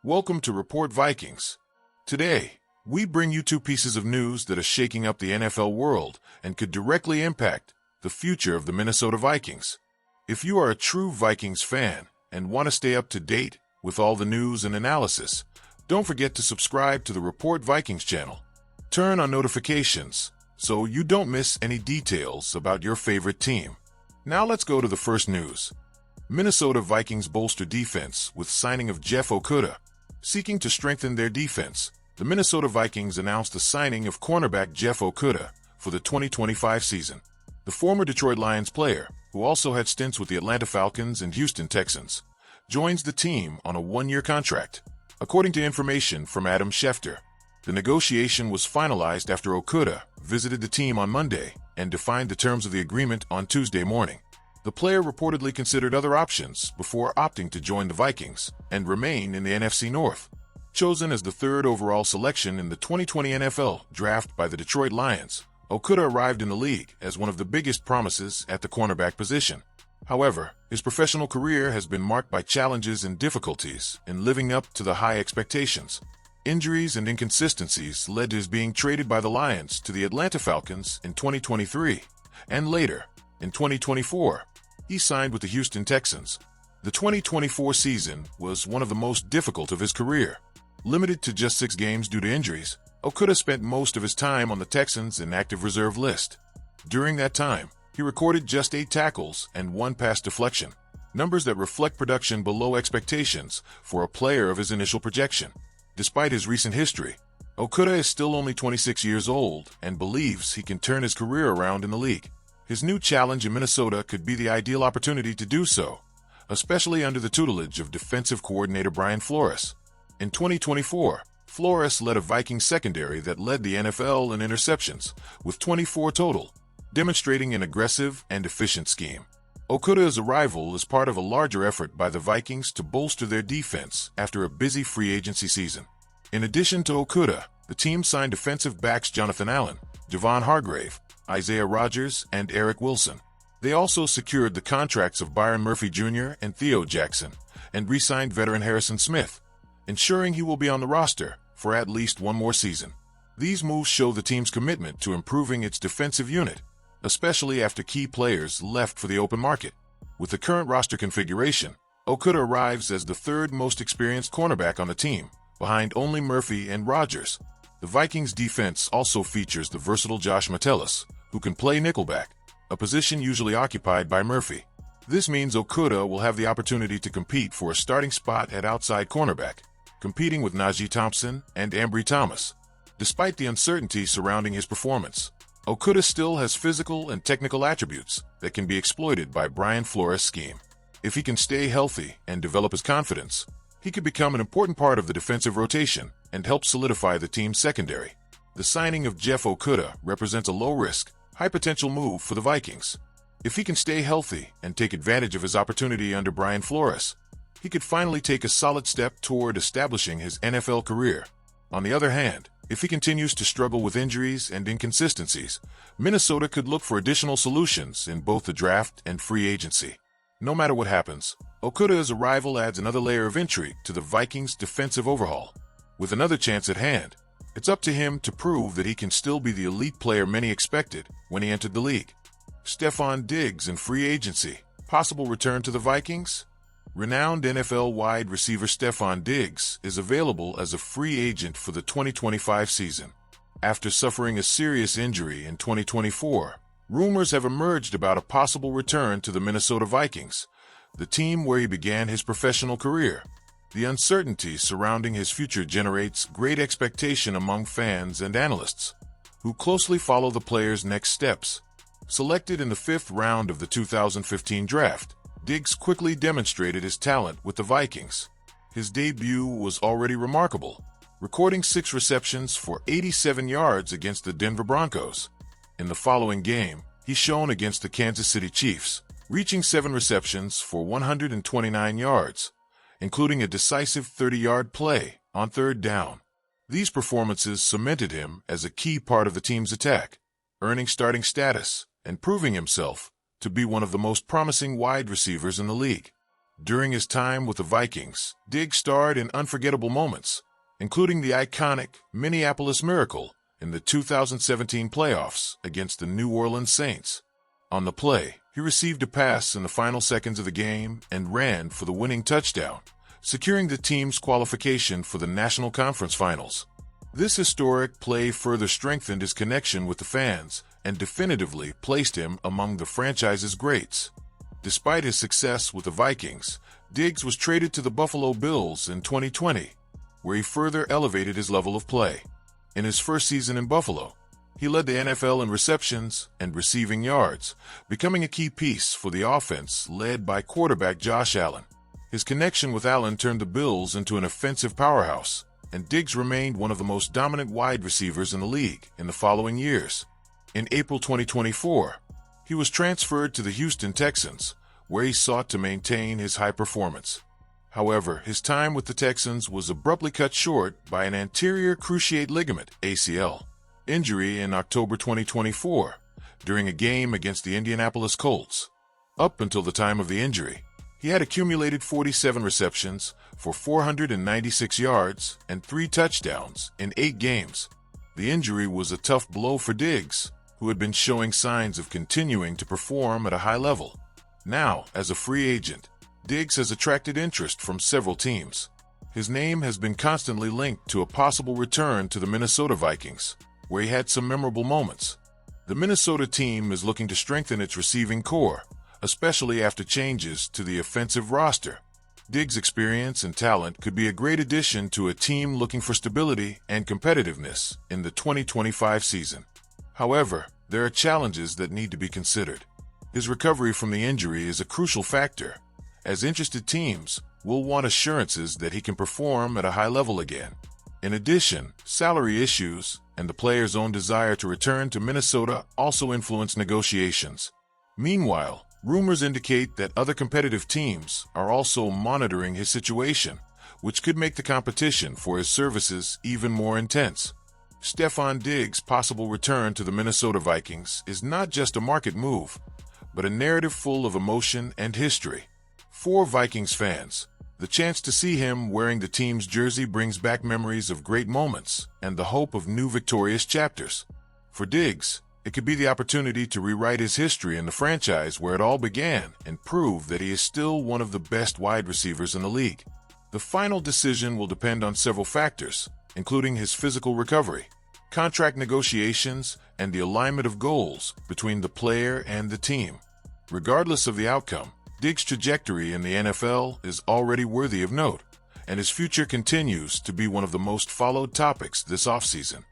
Welcome to Report Vikings. Today, we bring you two pieces of news that are shaking up the NFL world and could directly impact the future of the Minnesota Vikings. If you are a true Vikings fan and want to stay up to date with all the news and analysis, don't forget to subscribe to the Report Vikings channel. Turn on notifications so you don't miss any details about your favorite team. Now let's go to the first news. Minnesota Vikings bolster defense with signing of Jeff Okuda. Seeking to strengthen their defense, the Minnesota Vikings announced the signing of cornerback Jeff Okuda for the 2025 season. The former Detroit Lions player, who also had stints with the Atlanta Falcons and Houston Texans, joins the team on a one-year contract. According to information from Adam Schefter, the negotiation was finalized after Okuda visited the team on Monday and defined the terms of the agreement on Tuesday morning. The player reportedly considered other options before opting to join the Vikings and remain in the NFC North. Chosen as the third overall selection in the 2020 NFL Draft by the Detroit Lions, Okuda arrived in the league as one of the biggest promises at the cornerback position. However, his professional career has been marked by challenges and difficulties in living up to the high expectations. Injuries and inconsistencies led to his being traded by the Lions to the Atlanta Falcons in 2023, and later, in 2024, he signed with the Houston Texans. The 2024 season was one of the most difficult of his career. Limited to just 6 games due to injuries, Okuda spent most of his time on the Texans' inactive reserve list. During that time, he recorded just 8 tackles and 1 pass deflection, numbers that reflect production below expectations for a player of his initial projection. Despite his recent history, Okuda is still only 26 years old and believes he can turn his career around in the league. His new challenge in Minnesota could be the ideal opportunity to do so, especially under the tutelage of defensive coordinator Brian Flores. In 2024, Flores led a Vikings secondary that led the NFL in interceptions, with 24 total, demonstrating an aggressive and efficient scheme. Okuda's arrival is part of a larger effort by the Vikings to bolster their defense after a busy free agency season. In addition to Okuda, the team signed defensive backs Jonathan Allen, Javon Hargrave, Isaiah Rodgers, and Eric Wilson. They also secured the contracts of Byron Murphy Jr. and Theo Jackson, and re-signed veteran Harrison Smith, ensuring he will be on the roster for at least one more season. These moves show the team's commitment to improving its defensive unit, especially after key players left for the open market. With the current roster configuration, Okuda arrives as the third most experienced cornerback on the team, behind only Murphy and Rodgers. The Vikings defense also features the versatile Josh Metellus, who can play nickelback, a position usually occupied by Murphy. This means Okuda will have the opportunity to compete for a starting spot at outside cornerback, competing with Najee Thompson and Ambry Thomas. Despite the uncertainty surrounding his performance, Okuda still has physical and technical attributes that can be exploited by Brian Flores' scheme. If he can stay healthy and develop his confidence, he could become an important part of the defensive rotation and help solidify the team's secondary. The signing of Jeff Okuda represents a low-risk, high-potential move for the Vikings. If he can stay healthy and take advantage of his opportunity under Brian Flores, he could finally take a solid step toward establishing his NFL career. On the other hand, if he continues to struggle with injuries and inconsistencies, Minnesota could look for additional solutions in both the draft and free agency. No matter what happens, Okuda's arrival adds another layer of intrigue to the Vikings' defensive overhaul. With another chance at hand, it's up to him to prove that he can still be the elite player many expected when he entered the league. Stefon Diggs in free agency. Possible return to the Vikings? Renowned NFL wide receiver Stefon Diggs is available as a free agent for the 2025 season. After suffering a serious injury in 2024, rumors have emerged about a possible return to the Minnesota Vikings, the team where he began his professional career. The uncertainty surrounding his future generates great expectation among fans and analysts, who closely follow the player's next steps. Selected in the 5th round of the 2015 draft, Diggs quickly demonstrated his talent with the Vikings. His debut was already remarkable, recording 6 receptions for 87 yards against the Denver Broncos. In the following game, he shone against the Kansas City Chiefs, reaching 7 receptions for 129 yards, including a decisive 30-yard play on 3rd down. These performances cemented him as a key part of the team's attack, earning starting status and proving himself to be one of the most promising wide receivers in the league. During his time with the Vikings, Diggs starred in unforgettable moments, including the iconic Minneapolis Miracle in the 2017 playoffs against the New Orleans Saints. On the play, he received a pass in the final seconds of the game and ran for the winning touchdown, securing the team's qualification for the National Conference Finals. This historic play further strengthened his connection with the fans and definitively placed him among the franchise's greats. Despite his success with the Vikings, Diggs was traded to the Buffalo Bills in 2020, where he further elevated his level of play. In his first season in Buffalo, he led the NFL in receptions and receiving yards, becoming a key piece for the offense led by quarterback Josh Allen. His connection with Allen turned the Bills into an offensive powerhouse, and Diggs remained one of the most dominant wide receivers in the league in the following years. In April 2024, he was transferred to the Houston Texans, where he sought to maintain his high performance. However, his time with the Texans was abruptly cut short by an anterior cruciate ligament (ACL) injury in October 2024 during a game against the Indianapolis Colts. Up until the time of the injury, he had accumulated 47 receptions for 496 yards and 3 touchdowns in 8 games. The injury was a tough blow for Diggs, who had been showing signs of continuing to perform at a high level. Now, as a free agent, Diggs has attracted interest from several teams. His name has been constantly linked to a possible return to the Minnesota Vikings, where he had some memorable moments. The Minnesota team is looking to strengthen its receiving core, especially after changes to the offensive roster. Diggs' experience and talent could be a great addition to a team looking for stability and competitiveness in the 2025 season. However, there are challenges that need to be considered. His recovery from the injury is a crucial factor, as interested teams will want assurances that he can perform at a high level again. In addition, salary issues and the player's own desire to return to Minnesota also influence negotiations. Meanwhile, rumors indicate that other competitive teams are also monitoring his situation, which could make the competition for his services even more intense. Stefon Diggs' possible return to the Minnesota Vikings is not just a market move, but a narrative full of emotion and history. For Vikings fans, the chance to see him wearing the team's jersey brings back memories of great moments and the hope of new victorious chapters. For Diggs, it could be the opportunity to rewrite his history in the franchise where it all began and prove that he is still one of the best wide receivers in the league. The final decision will depend on several factors, including his physical recovery, contract negotiations, and the alignment of goals between the player and the team. Regardless of the outcome, Diggs' trajectory in the NFL is already worthy of note, and his future continues to be one of the most followed topics this offseason.